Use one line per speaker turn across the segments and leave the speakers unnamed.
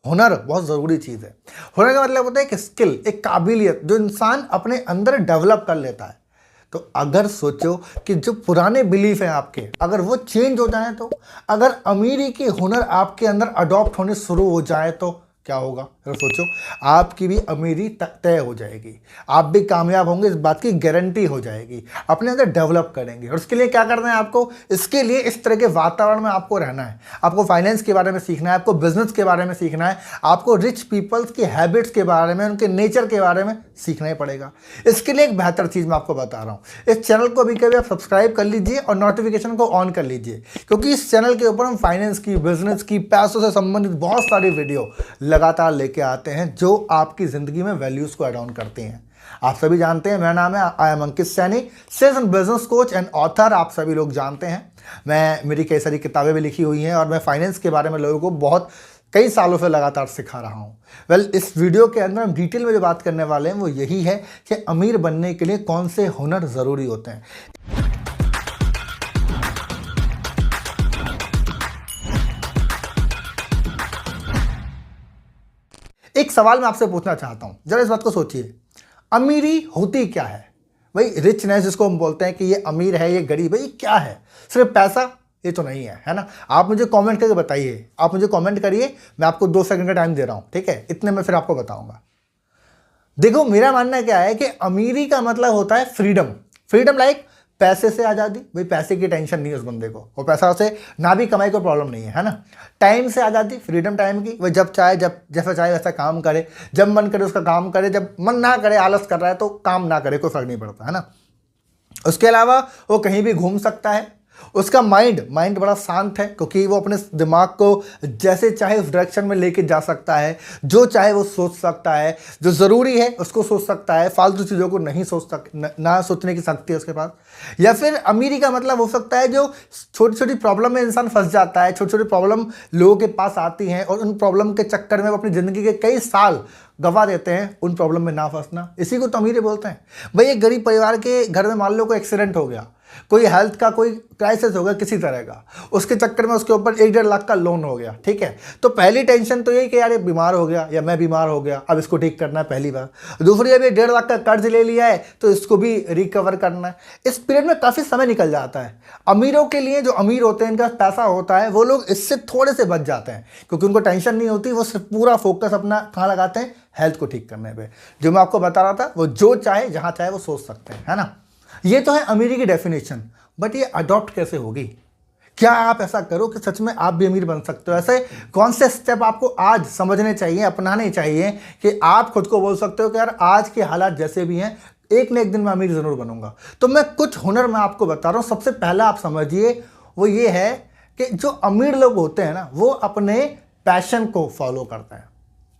हुनर बहुत ज़रूरी चीज़ है। हुनर का मतलब होता है एक स्किल, एक काबिलियत जो इंसान अपने अंदर डेवलप कर लेता है। तो अगर सोचो कि जो पुराने बिलीफ हैं आपके, अगर वो चेंज हो जाए, तो अगर अमीरी के हुनर आपके अंदर अडॉप्ट होने शुरू हो जाए तो क्या होगा? अगर सोचो, आपकी भी अमीरी तय हो जाएगी, आप भी कामयाब होंगे, इस बात की गारंटी हो जाएगी। अपने अंदर डेवलप करेंगे और उसके लिए क्या करना है आपको? इसके लिए इस तरह के वातावरण में आपको रहना है। आपको फाइनेंस के बारे में सीखना है, आपको बिजनेस के बारे में सीखना है, आपको रिच पीपल्स की हैबिट्स के बारे में, उनके नेचर के बारे में सीखना ही पड़ेगा। इसके लिए एक बेहतर चीज़ मैं आपको बता रहा हूँ, इस चैनल को कभी आप सब्सक्राइब कर लीजिए और नोटिफिकेशन को ऑन कर लीजिए, क्योंकि इस चैनल के ऊपर हम फाइनेंस की, बिजनेस की, पैसों से संबंधित बहुत सारी वीडियो लगातार लेके आते हैं जो आपकी ज़िंदगी में वैल्यूज़ को ऐड ऑन करते हैं। आप सभी जानते हैं, मेरा नाम है, I am Ankit Saini, sales and business coach and author. आप सभी लोग जानते हैं मेरी कई सारी किताबें भी लिखी हुई हैं और मैं फाइनेंस के बारे में लोगों को बहुत कई सालों से लगातार सिखा रहा हूं। इस वीडियो के अंदर हम डिटेल में जो बात करने वाले हैं वो यही है कि अमीर बनने के लिए कौन से हुनर ज़रूरी होते हैं। एक सवाल मैं आपसे पूछना चाहता हूं, जरा इस बात को सोचिए, अमीरी होती क्या है? भाई रिचनेस जिसको हम बोलते हैं कि ये अमीर है, ये गरीब है, ये क्या है? सिर्फ पैसा? ये तो नहीं है, है ना? आप मुझे कमेंट करके बताइए, आप मुझे कमेंट करिए, मैं आपको 2 सेकंड का टाइम दे रहा हूं, ठीक है? इतने में फिर आपको बताऊंगा। देखो, मेरा मानना क्या है कि अमीरी का मतलब होता है फ्रीडम। फ्रीडम लाइक पैसे से आज़ादी। भाई पैसे की टेंशन नहीं है उस बंदे को, और पैसा उसे ना भी कमाई को प्रॉब्लम नहीं है ना? टाइम से आज़ादी, फ्रीडम टाइम की। वह जब चाहे, जब जैसा चाहे वैसा काम करे, जब मन करे उसका काम करे, जब मन ना करे, आलस कर रहा है तो काम ना करे, कोई फर्क नहीं पड़ता, है ना? उसके अलावा वो कहीं भी घूम सकता है। उसका माइंड बड़ा शांत है, क्योंकि वो अपने दिमाग को जैसे चाहे उस डायरेक्शन में लेके जा सकता है, जो चाहे वो सोच सकता है, जो ज़रूरी है उसको सोच सकता है, फालतू चीज़ों को नहीं सोच ना सोचने की शक्ति है उसके पास। या फिर अमीरी का मतलब हो सकता है जो छोटी छोटी प्रॉब्लम में इंसान फंस जाता है, छोटी छोटी प्रॉब्लम लोगों के पास आती हैं और उन प्रॉब्लम के चक्कर में वो अपनी ज़िंदगी के कई साल गवा देते हैं, उन प्रॉब्लम में ना फंसना, इसी को तो अमीरी बोलते हैं। भाई एक गरीब परिवार के घर में मान लो कोई एक्सीडेंट हो गया, कोई हेल्थ का कोई क्राइसिस हो गया किसी तरह का, उसके चक्कर में उसके ऊपर 1-1.5 लाख का लोन हो गया, ठीक है? तो पहली टेंशन तो यही कि यार ये बीमार हो गया या मैं बीमार हो गया, अब इसको ठीक करना है पहली बार। दूसरी, अब ये 1.5 लाख का कर्ज ले लिया है तो इसको भी रिकवर करना है। इस पीरियड में काफ़ी समय निकल जाता है। अमीरों के लिए, जो अमीर होते हैं, इनका पैसा होता है, वो लोग इससे थोड़े से बच जाते हैं, क्योंकि उनको टेंशन नहीं होती। वो सिर्फ पूरा फोकस अपना कहाँ लगाते हैं? हेल्थ को ठीक करने पे। जो मैं आपको बता रहा था, वो जो चाहे जहाँ चाहे वो सोच सकते हैं, है ना? ये तो है अमीरी की डेफिनेशन, बट ये अडॉप्ट कैसे होगी? क्या आप ऐसा करो कि सच में आप भी अमीर बन सकते हो? ऐसे कौन से स्टेप आपको आज समझने चाहिए, अपनाने चाहिए कि आप खुद को बोल सकते हो कि यार आज के हालात जैसे भी हैं, एक न एक दिन मैं अमीर ज़रूर बनूंगा। तो मैं कुछ हुनर मैं आपको बता रहा हूँ। सबसे पहला आप समझिए, वो ये है कि जो अमीर लोग होते हैं ना, वो अपने पैशन को फॉलो करते हैं।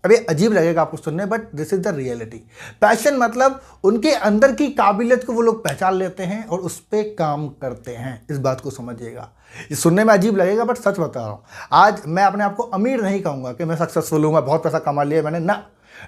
अब ये अजीब लगेगा आपको सुनने, but this is the reality. Passion मतलब उनके अंदर की काबिलियत को वो लोग पहचान लेते हैं और उस पर काम करते हैं। इस बात को समझिएगा। ये सुनने में अजीब लगेगा, बट सच बता रहा हूँ। आज मैं अपने आप को अमीर नहीं कहूँगा कि मैं सक्सेसफुल हूँ, मैं बहुत पैसा कमा लिया मैंने, ना।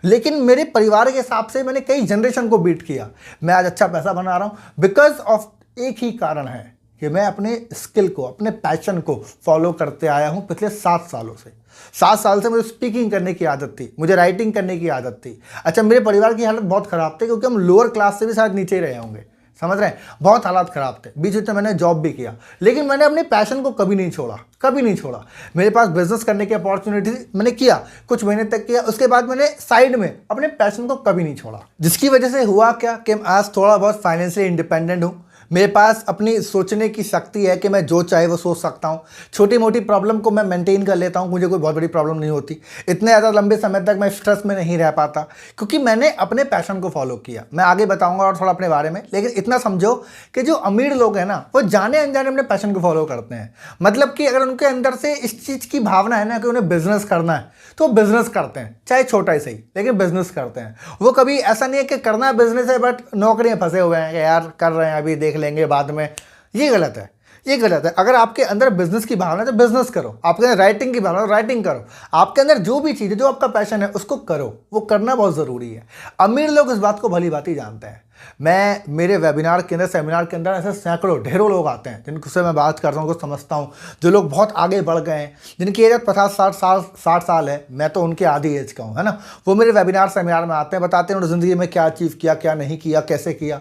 लेकिन मेरे परिवार के हिसाब से मैंने कई जनरेशन को बीट किया। मैं आज अच्छा पैसा बना रहा हूँ बिकॉज ऑफ एक ही कारण है कि मैं अपने स्किल को, अपने पैशन को फॉलो करते आया हूँ पिछले 7 सालों से। 7 साल से मुझे स्पीकिंग करने की आदत थी, मुझे राइटिंग करने की आदत थी। अच्छा, मेरे परिवार की हालत बहुत ख़राब थी, क्योंकि हम लोअर क्लास से भी शायद नीचे ही रहे होंगे, समझ रहे हैं? बहुत हालात ख़राब थे। बीच में मैंने जॉब भी किया, लेकिन मैंने अपने पैशन को कभी नहीं छोड़ा, कभी नहीं छोड़ा। मेरे पास बिजनेस करने की अपॉर्चुनिटी थी, मैंने किया, कुछ महीने तक किया। उसके बाद मैंने साइड में अपने पैशन को कभी नहीं छोड़ा, जिसकी वजह से हुआ क्या कि आज थोड़ा बहुत फाइनेंशियली इंडिपेंडेंट हूँ। मेरे पास अपनी सोचने की शक्ति है कि मैं जो चाहे वो सोच सकता हूँ। छोटी मोटी प्रॉब्लम को मैं मेंटेन कर लेता हूँ, मुझे कोई बहुत बड़ी प्रॉब्लम नहीं होती। इतने ज़्यादा लंबे समय तक मैं स्ट्रेस में नहीं रह पाता, क्योंकि मैंने अपने पैशन को फॉलो किया। मैं आगे बताऊँगा और थोड़ा अपने बारे में, लेकिन इतना समझो कि जो अमीर लोग हैं ना, वो जाने अनजाने अपने पैशन को फॉलो करते हैं। मतलब कि अगर उनके अंदर से इस चीज़ की भावना है ना कि उन्हें बिजनेस करना है, तो बिजनेस करते हैं, चाहे छोटा ही सही, लेकिन बिजनेस करते हैं। वो कभी ऐसा नहीं है कि करना बिजनेस है बट नौकरी में फंसे हुए हैं कि यार कर रहे हैं, अभी देख लेंगे बाद में। ये गलत है, ये गलत है। अगर आपके अंदर बिजनेस की भावना है तो बिजनेस करो, आपके अंदर राइटिंग की भावना है राइटिंग करो, आपके अंदर जो भी चीज़ है, जो आपका पैशन है उसको करो, वो करना बहुत ज़रूरी है। अमीर लोग इस बात को भली भांति जानते हैं। मैं मेरे वेबिनार के अंदर, सेमिनार के अंदर ऐसे सैकड़ों ढेरों लोग आते हैं जिनसे मैं बात करता हूँ, उनको समझता हूँ, जो लोग बहुत आगे बढ़ गए हैं, जिनकी एज 50-60 साल है, मैं तो उनके आधी एज का हूँ, है ना। वो मेरे वेबिनार सेमिनार में आते हैं, बताते हैं उन्होंने ज़िंदगी में क्या अचीव किया, क्या नहीं किया, कैसे किया।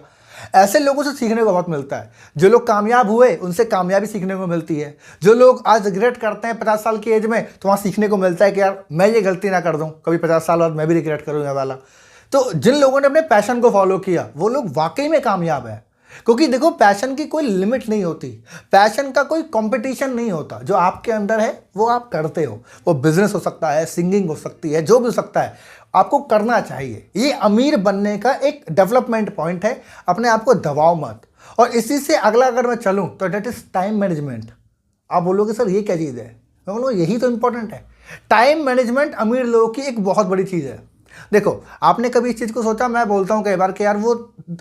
ऐसे लोगों से सीखने को बहुत मिलता है। जो लोग कामयाब हुए उनसे कामयाबी सीखने को मिलती है। जो लोग आज रिग्रेट करते हैं 50 साल की एज में, तो वहाँ सीखने को मिलता है कि यार मैं ये गलती ना कर दूँ, कभी 50 साल बाद मैं भी रिग्रेट करूँ ये वाला। तो जिन लोगों ने अपने पैशन को फॉलो किया वो लोग वाकई में कामयाब है। क्योंकि देखो, पैशन की कोई लिमिट नहीं होती, पैशन का कोई कंपटीशन नहीं होता। जो आपके अंदर है वो आप करते हो। वो बिजनेस हो सकता है, सिंगिंग हो सकती है, जो भी हो सकता है, आपको करना चाहिए। ये अमीर बनने का एक डेवलपमेंट पॉइंट है। अपने आप को दबाओ मत। और इसी से अगला अगर मैं चलूँ तो डेट इज टाइम मैनेजमेंट। आप बोलोगे सर ये क्या चीज़ है, मैं बोलूँ यही तो इंपॉर्टेंट है। टाइम मैनेजमेंट अमीर लोगों की एक बहुत बड़ी चीज़ है। देखो, आपने कभी इस चीज़ को सोचा, मैं बोलता हूँ कई बार कि यार वो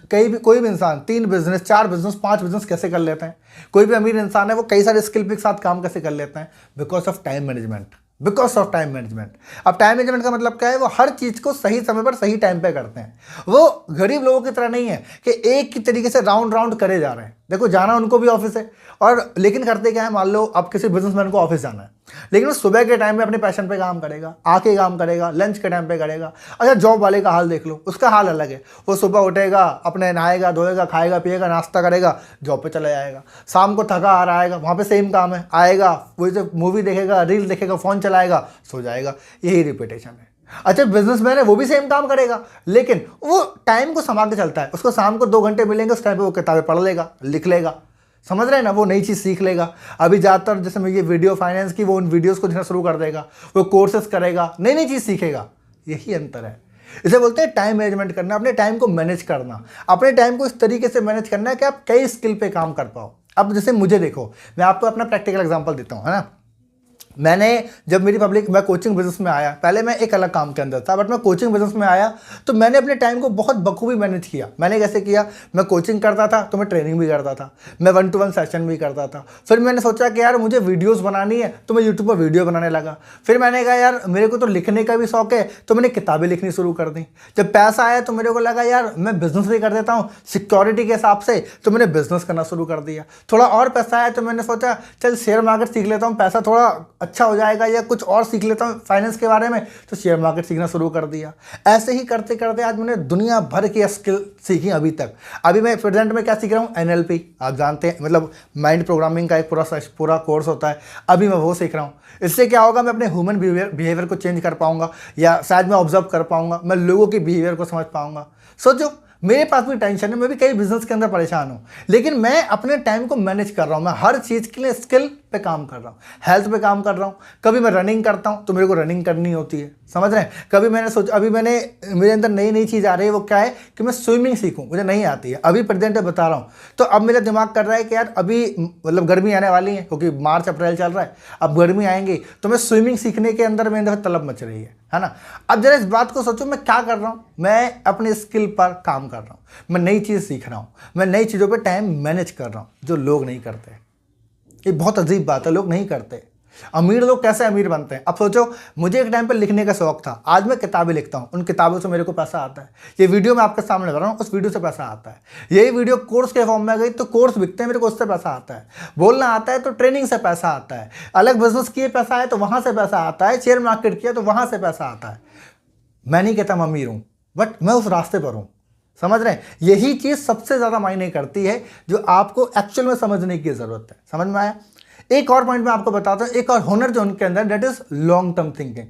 कोई भी इंसान 3 बिजनेस, 4 बिजनेस, 5 बिजनेस कैसे कर लेते हैं। कोई भी अमीर इंसान है वो कई सारे स्किल के साथ काम कैसे कर लेते हैं, because of time management. Because of time management. अब टाइम मैनेजमेंट का मतलब क्या है, वो हर चीज़ को सही समय पर सही टाइम पे करते हैं। वो गरीब लोगों की तरह नहीं है कि एक ही तरीके से राउंड राउंड करे जा रहे हैं। देखो, जाना उनको भी ऑफिस है, और लेकिन करते क्या है, मान लो अब किसी बिजनेसमैन को ऑफिस जाना है, लेकिन वो सुबह के टाइम में अपने पैशन पे काम करेगा, आके काम करेगा, लंच के टाइम पे करेगा। अच्छा, जॉब वाले का हाल देख लो, उसका हाल अलग है। वो सुबह उठेगा, अपने नहाएगा, धोएगा, खाएगा, पिएगा, नाश्ता करेगा, जॉब पे चला जाएगा। शाम को थका आ रहा आएगा, वहाँ पे सेम काम है, आएगा, वही से मूवी देखेगा, रील देखेगा, फ़ोन चलाएगा, सो जाएगा। यही रिपीटेशन है। अच्छा, बिजनेसमैन है, वो भी सेम काम करेगा, लेकिन वो टाइम को संभाल के चलता है। उसको शाम को 2 घंटे मिलेंगे, उस टाइम पे वो किताबें पढ़ लेगा, लिख लेगा, समझ रहे हैं ना, वो नई चीज़ सीख लेगा। अभी ज़्यादातर जैसे मैं ये वीडियो फाइनेंस की, वो उन वीडियोस को देखना शुरू कर देगा, वो कोर्सेस करेगा, नई नई चीज़ सीखेगा। यही अंतर है। इसे बोलते हैं टाइम मैनेजमेंट करना, अपने टाइम को मैनेज करना। अपने टाइम को इस तरीके से मैनेज करना है कि आप कई स्किल पे काम कर पाओ। अब जैसे मुझे देखो, मैं आपको अपना प्रैक्टिकल एग्जाम्पल देता हूँ, है ना। मैंने जब मैं कोचिंग बिजनेस में आया, पहले मैं एक अलग काम के अंदर था, बट मैं कोचिंग बिजनेस में आया तो मैंने अपने टाइम को बहुत बखूबी मैनेज किया। मैंने कैसे किया, मैं कोचिंग करता था तो मैं ट्रेनिंग भी करता था, मैं 1-to-1 सेशन भी करता था। फिर मैंने सोचा कि यार मुझे वीडियोज़ बनानी है, तो मैं यूट्यूब पर वीडियो बनाने लगा। फिर मैंने कहा यार मेरे को तो लिखने का भी शौक है, तो मैंने किताबें लिखनी शुरू कर दी। जब पैसा आया तो मेरे को लगा यार मैं बिजनेस भी कर देता हूँ सिक्योरिटी के हिसाब से, तो मैंने बिजनेस करना शुरू कर दिया। थोड़ा और पैसा आया तो मैंने सोचा चल शेयर मार्केट सीख लेता हूँ, पैसा थोड़ा अच्छा हो जाएगा, या कुछ और सीख लेता हूँ फाइनेंस के बारे में, तो शेयर मार्केट सीखना शुरू कर दिया। ऐसे ही करते करते आज मैंने दुनिया भर की स्किल सीखी अभी तक। अभी मैं प्रेजेंट में क्या सीख रहा हूँ, NLP, आप जानते हैं, मतलब माइंड प्रोग्रामिंग का एक पूरा कोर्स होता है, अभी मैं वो सीख रहा हूँ। इससे क्या होगा, मैं अपने ह्यूमन बिहेवियर को चेंज कर पाऊंगा, या शायद मैं ऑब्जर्व कर पाऊंगा, मैं लोगों के बिहेवियर को समझ पाऊंगा। सोचो, मेरे पास भी टेंशन है, मैं भी कई बिजनेस के अंदर परेशान हूँ, लेकिन मैं अपने टाइम को मैनेज कर रहा हूँ। मैं हर चीज़ के लिए स्किल पे काम कर रहा हूँ, हेल्थ पे काम कर रहा हूँ। कभी मैं रनिंग करता हूँ तो मेरे को रनिंग करनी होती है, समझ रहे हैं। कभी मैंने सोचा, अभी मेरे अंदर नई नई चीज़ आ रही है, वो क्या है कि मैं स्विमिंग सीखूँ, मुझे नहीं आती है, अभी प्रेजेंट बता रहा हूँ। तो अब मेरा दिमाग कर रहा है कि यार अभी मतलब गर्मी आने वाली है, क्योंकि मार्च अप्रैल चल रहा है, अब गर्मी आएंगी तो मैं स्विमिंग सीखने के अंदर मेरे अंदर तलब मच रही है ना। अब जरा इस बात को सोचो, मैं क्या कर रहा हूँ, मैं अपने स्किल पर काम कर रहा हूँ, मैं नई चीज़ सीख रहा हूँ, मैं नई चीज़ों पर टाइम मैनेज कर रहा हूँ, जो लोग नहीं करते। ये बहुत अजीब बात है, लोग नहीं करते। अमीर लोग कैसे अमीर बनते हैं। अब सोचो, मुझे एक टाइम पर लिखने का शौक था, आज मैं किताबें लिखता हूँ, उन किताबों से मेरे को पैसा आता है। ये वीडियो मैं आपके सामने कर रहा हूँ, उस वीडियो से पैसा आता है। यही वीडियो कोर्स के फॉर्म में गई तो कोर्स बिकते हैं, मेरे को उससे पैसा आता है। बोलना आता है तो ट्रेनिंग से पैसा आता है। अलग बिजनेस किए पैसा है तो वहाँ से पैसा आता है। शेयर मार्केट किया तो वहाँ से पैसा आता है। मैं नहीं कहता मैं अमीर हूँ, बट मैं उस रास्ते पर हूँ, समझ रहे हैं। यही चीज़ सबसे ज़्यादा मायने करती है, जो आपको एक्चुअल में समझने की ज़रूरत है। समझ में आया। एक और पॉइंट मैं आपको बताता हूं, एक और हुनर जो उनके अंदर, that is long term thinking.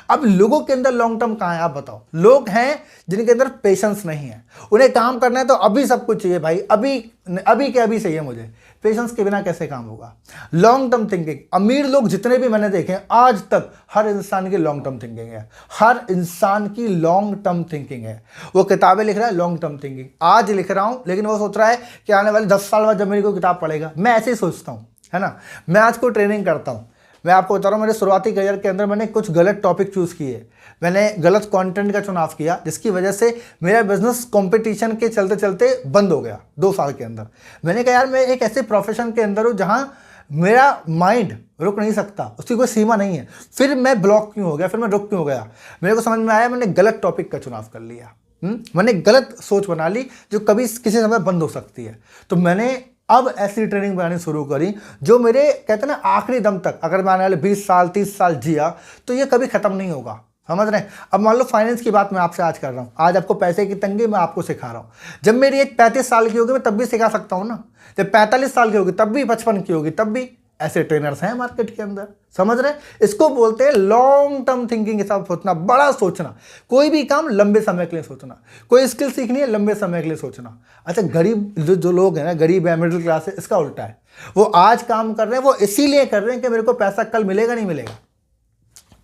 अब लोगों के अंदर लॉन्ग टर्म कहाँ है, आप बताओ। लोग हैं जिनके अंदर पेशेंस नहीं है, उन्हें काम करना है तो अभी सब कुछ चाहिए भाई, अभी के अभी चाहिए मुझे। पेशेंस के बिना कैसे काम होगा। लॉन्ग टर्म थिंकिंग, अमीर लोग जितने भी मैंने देखे हैं आज तक, हर इंसान की लॉन्ग टर्म थिंकिंग है। हर इंसान की लॉन्ग टर्म थिंकिंग है। वो किताबें लिख रहा है, लॉन्ग टर्म थिंकिंग, आज लिख रहा हूं, लेकिन वो सोच रहा है कि आने वाले 10 साल बाद जब मेरी कोई किताब पढ़ेगा। मैं ऐसे ही सोचता हूं, है ना। मैं आज कोई ट्रेनिंग करता हूं, मैं आपको बता रहा हूँ, मेरे शुरुआती करियर के अंदर मैंने कुछ गलत टॉपिक चूज़ किए, मैंने गलत कंटेंट का चुनाव किया, जिसकी वजह से मेरा बिजनेस कंपटीशन के चलते चलते बंद हो गया 2 साल के अंदर। मैंने कहा यार मैं एक ऐसे प्रोफेशन के अंदर हूँ जहाँ मेरा माइंड रुक नहीं सकता, उसकी कोई सीमा नहीं है। फिर मैं ब्लॉक क्यों हो गया, फिर मैं रुक क्यों हो गया? मेरे को समझ में आया मैंने गलत टॉपिक का चुनाव कर लिया। मैंने गलत सोच बना ली जो कभी किसी समय बंद हो सकती है। तो मैंने अब ऐसी ट्रेनिंग बनानी शुरू करी जो मेरे कहते हैं ना आखिरी दम तक, अगर मैं आने वाले 20 साल 30 साल जिया तो ये कभी खत्म नहीं होगा। समझ रहे हैं? अब मान लो फाइनेंस की बात मैं आपसे आज कर रहा हूँ, आज आपको पैसे की तंगी मैं आपको सिखा रहा हूँ। जब मेरी एज 35 साल की होगी मैं तब भी सिखा सकता हूँ ना, जब 45 साल की होगी तब भी, 55 की होगी तब भी। ऐसे ट्रेनर्स हैं मार्केट के अंदर। समझ रहे हैं? इसको बोलते हैं लॉन्ग टर्म थिंकिंग के साथ सोचना, बड़ा सोचना, कोई भी काम लंबे समय के लिए सोचना, कोई स्किल सीखनी है लंबे समय के लिए सोचना। अच्छा, गरीब जो लोग हैं ना, गरीब है, मिडिल क्लास है, इसका उल्टा है। वो आज काम कर रहे हैं, वो इसीलिए कर रहे हैं कि मेरे को पैसा कल मिलेगा नहीं मिलेगा।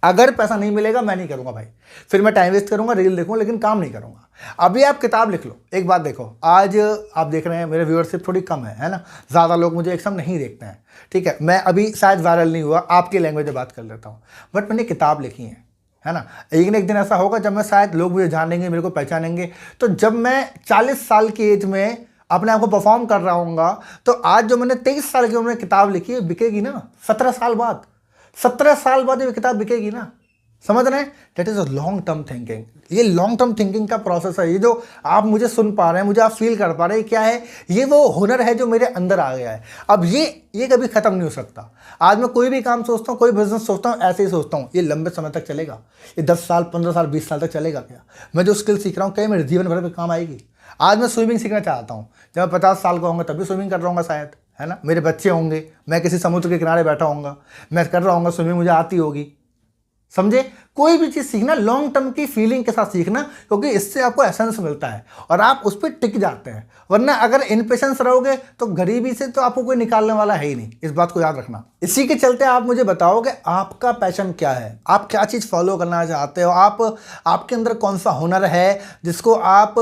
अगर पैसा नहीं मिलेगा मैं नहीं करूंगा भाई, फिर मैं टाइम वेस्ट करूंगा, रील देखूंगा, लेकिन काम नहीं करूंगा। अभी आप किताब लिख लो। एक बात देखो, आज आप देख रहे हैं मेरे व्यूअरशिप थोड़ी कम है ना, ज़्यादा लोग मुझे एक साथ नहीं देखते हैं, ठीक है। मैं अभी शायद वायरल नहीं हुआ, आपकी लैंग्वेज में बात कर लेता हूँ, बट मैंने किताब लिखी है ना। एक न एक दिन ऐसा होगा जब मैं शायद लोग मुझे जानेंगे, मेरे को पहचानेंगे। तो जब मैं 40 साल की एज में अपने आप को परफॉर्म कर रहा हूँगा, तो आज जो मैंने 23 साल की उम्र में किताब लिखी है बिकेगी ना 17 साल बाद। 17 साल बाद ये किताब बिकेगी ना। समझ रहे हैं? That is a long term thinking. ये लॉन्ग टर्म थिंकिंग का प्रोसेस है। ये जो आप मुझे सुन पा रहे हैं, मुझे आप फील कर पा रहे हैं, क्या है ये? वो हुनर है जो मेरे अंदर आ गया है। अब ये कभी खत्म नहीं हो सकता। आज मैं कोई भी काम सोचता हूँ, कोई बिजनेस सोचता हूँ, ऐसे ही सोचता हूँ ये लंबे समय तक चलेगा, ये 10 साल 15 साल 20 साल तक चलेगा क्या? मैं जो स्किल सीख रहा हूँ क्या मेरे जीवन भर में काम आएगी? आज मैं स्विमिंग सीखना चाहता हूँ, जब मैं 50 साल का होऊंगा तब भी स्विमिंग कर रहा हूँ शायद, है ना। मेरे बच्चे होंगे, मैं किसी समुद्र के किनारे बैठा होऊंगा, मैं कर रहा हूँ स्विमिंग, मुझे आती होगी। समझे? कोई भी चीज़ सीखना लॉन्ग टर्म की फीलिंग के साथ सीखना, क्योंकि इससे आपको एसेंस मिलता है और आप उस पर टिक जाते हैं। वरना अगर इनपेशेंस रहोगे तो गरीबी से तो आपको कोई निकालने वाला है ही नहीं। इस बात को याद रखना। इसी के चलते आप मुझे बताओ कि आपका पैशन क्या है, आप क्या चीज़ फॉलो करना चाहते हो, आपके अंदर कौन सा हुनर है जिसको आप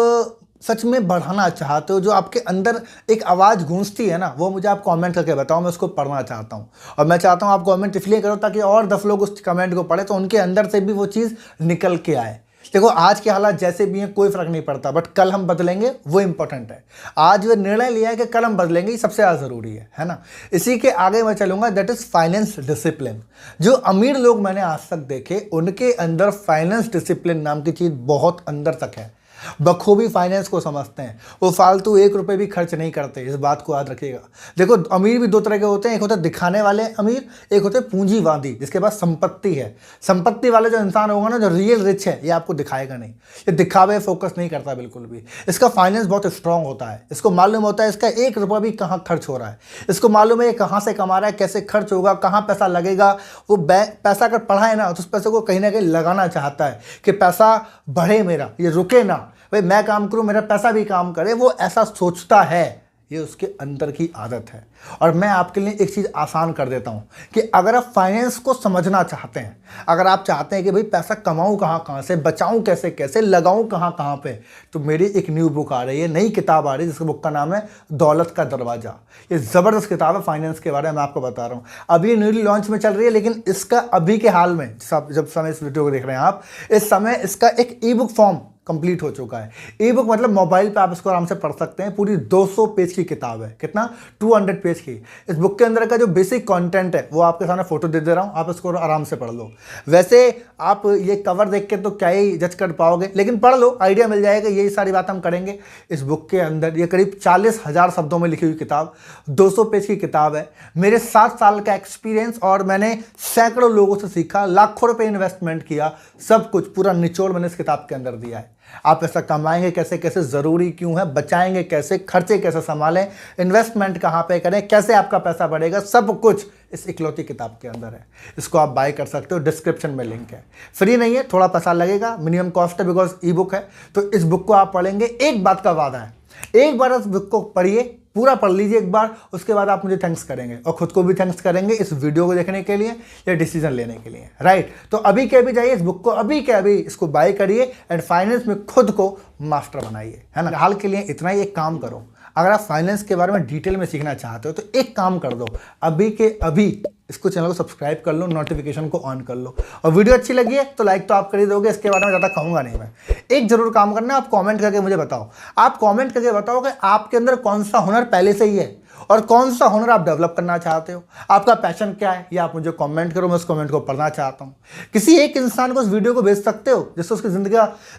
सच में बढ़ाना चाहते हो, जो आपके अंदर एक आवाज़ गूंजती है ना, वो मुझे आप कमेंट करके बताओ। मैं उसको पढ़ना चाहता हूँ और मैं चाहता हूँ आप कमेंट इसलिए करो ताकि और 10 लोग उस कमेंट को पढ़े तो उनके अंदर से भी वो चीज़ निकल के आए। देखो, आज के हालात जैसे भी हैं कोई फ़र्क नहीं पड़ता, बट कल हम बदलेंगे वो इंपॉर्टेंट है। आज वो निर्णय लिया है कि कल हम बदलेंगे, ये सबसे ज़्यादा ज़रूरी है ना। इसी के आगे मैं चलूँगा, दैट इज़ फाइनेंस डिसिप्लिन। जो अमीर लोग मैंने आज तक देखे, उनके अंदर फाइनेंस डिसिप्लिन नाम की चीज़ बहुत अंदर तक है। बखूबी फाइनेंस को समझते हैं, वो फालतू 1 रुपये भी खर्च नहीं करते। इस बात को याद रखिएगा। देखो, अमीर भी 2 तरह के होते हैं, एक होते हैं दिखाने वाले अमीर, एक होते हैं पूंजीवादी जिसके पास संपत्ति है। संपत्ति वाले जो इंसान होगा ना, जो रियल रिच है, ये आपको दिखाएगा नहीं, ये दिखावे फोकस नहीं करता बिल्कुल भी। इसका फाइनेंस बहुत स्ट्रांग होता है, इसको मालूम होता है इसका 1 रुपया भी कहाँ खर्च हो रहा है, इसको मालूम है ये कहाँ से कमा रहा है, कैसे खर्च होगा, कहाँ पैसा लगेगा। वो पैसा अगर पढ़ा है ना तो उस पैसे को कहीं ना कहीं लगाना चाहता है कि पैसा बढ़े मेरा, ये रुके ना, भाई मैं काम करूं मेरा पैसा भी काम करे, वो ऐसा सोचता है। ये उसके अंदर की आदत है। और मैं आपके लिए एक चीज़ आसान कर देता हूं कि अगर आप फाइनेंस को समझना चाहते हैं, अगर आप चाहते हैं कि भाई पैसा कमाऊं कहाँ कहाँ से, बचाऊं कैसे कैसे, लगाऊं कहाँ कहाँ पे, तो मेरी एक न्यू बुक आ रही है, नई किताब आ रही है, जिसकी बुक का नाम है दौलत का दरवाजा। ये ज़बरदस्त किताब है फाइनेंस के बारे में, मैं आपको बता रहा हूँ। अभी न्यूली लॉन्च में चल रही है, लेकिन इसका अभी के हाल में जब समय इस वीडियो को देख रहे हैं आप, इस समय इसका एक ई बुक फॉर्म कंप्लीट हो चुका है। ई बुक मतलब मोबाइल पे आप इसको आराम से पढ़ सकते हैं। पूरी 200 पेज की किताब है। कितना? 200 पेज की। इस बुक के अंदर का जो बेसिक कंटेंट है वो आपके सामने फोटो दे रहा हूँ, आप इसको आराम से पढ़ लो। वैसे आप ये कवर देख के तो क्या ही जज कर पाओगे, लेकिन पढ़ लो, आइडिया मिल जाएगा। यही सारी बात हम करेंगे इस बुक के अंदर। ये करीब 40,000 शब्दों में लिखी हुई किताब, 200 पेज की किताब है। मेरे 7 साल का एक्सपीरियंस और मैंने सैकड़ों लोगों से सीखा, लाखों रुपए इन्वेस्टमेंट किया, सब कुछ पूरा निचोड़ मैंने इस किताब के अंदर दिया है। आप पैसा कमाएंगे कैसे कैसे, ज़रूरी क्यों है, बचाएंगे कैसे, खर्चे कैसे संभालें, इन्वेस्टमेंट कहाँ पे करें, कैसे आपका पैसा बढ़ेगा, सब कुछ इस इकलौती किताब के अंदर है। इसको आप बाय कर सकते हो, डिस्क्रिप्शन में लिंक है। फ्री नहीं है, थोड़ा पैसा लगेगा, मिनिमम कॉस्ट है, बिकॉज ई बुक है। तो इस बुक को आप पढ़ेंगे, एक बात का वादा है, एक बार इस बुक को पढ़िए, पूरा पढ़ लीजिए एक बार, उसके बाद आप मुझे थैंक्स करेंगे और खुद को भी थैंक्स करेंगे इस वीडियो को देखने के लिए या डिसीजन लेने के लिए, राइट। तो अभी के अभी जाइए, इस बुक को अभी के अभी इसको बाय करिए एंड फाइनेंस में खुद को मास्टर बनाइए, है ना। हाल के लिए इतना ही। एक काम करो, अगर आप फाइनेंस के बारे में डिटेल में सीखना चाहते हो तो एक काम कर दो, अभी के अभी इसको चैनल को सब्सक्राइब कर लो, नोटिफिकेशन को ऑन कर लो, और वीडियो अच्छी लगी है तो लाइक तो आप कर ही दोगे, इसके बारे में ज़्यादा कहूँगा नहीं मैं। एक जरूर काम करना, आप कमेंट करके मुझे बताओ, आप कमेंट करके बताओ कि आपके अंदर कौन सा हुनर पहले से ही है और कौन सा हुनर आप डेवलप करना चाहते हो, आपका पैशन क्या है, ये आप मुझे कमेंट करो, मैं उस कमेंट को पढ़ना चाहता हूँ। किसी एक इंसान को उस वीडियो को भेज सकते हो जिससे उसकी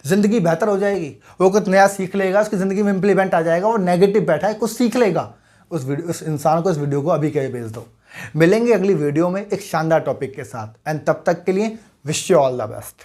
ज़िंदगी बेहतर हो जाएगी, वो कुछ नया सीख लेगा, उसकी ज़िंदगी में इंप्लीमेंट आ जाएगा, वो नेगेटिव बैठा है कुछ सीख लेगा, उस इंसान को इस वीडियो को अभी के भेज दो। मिलेंगे अगली वीडियो में एक शानदार टॉपिक के साथ, एंड तब तक के लिए wish you all the best.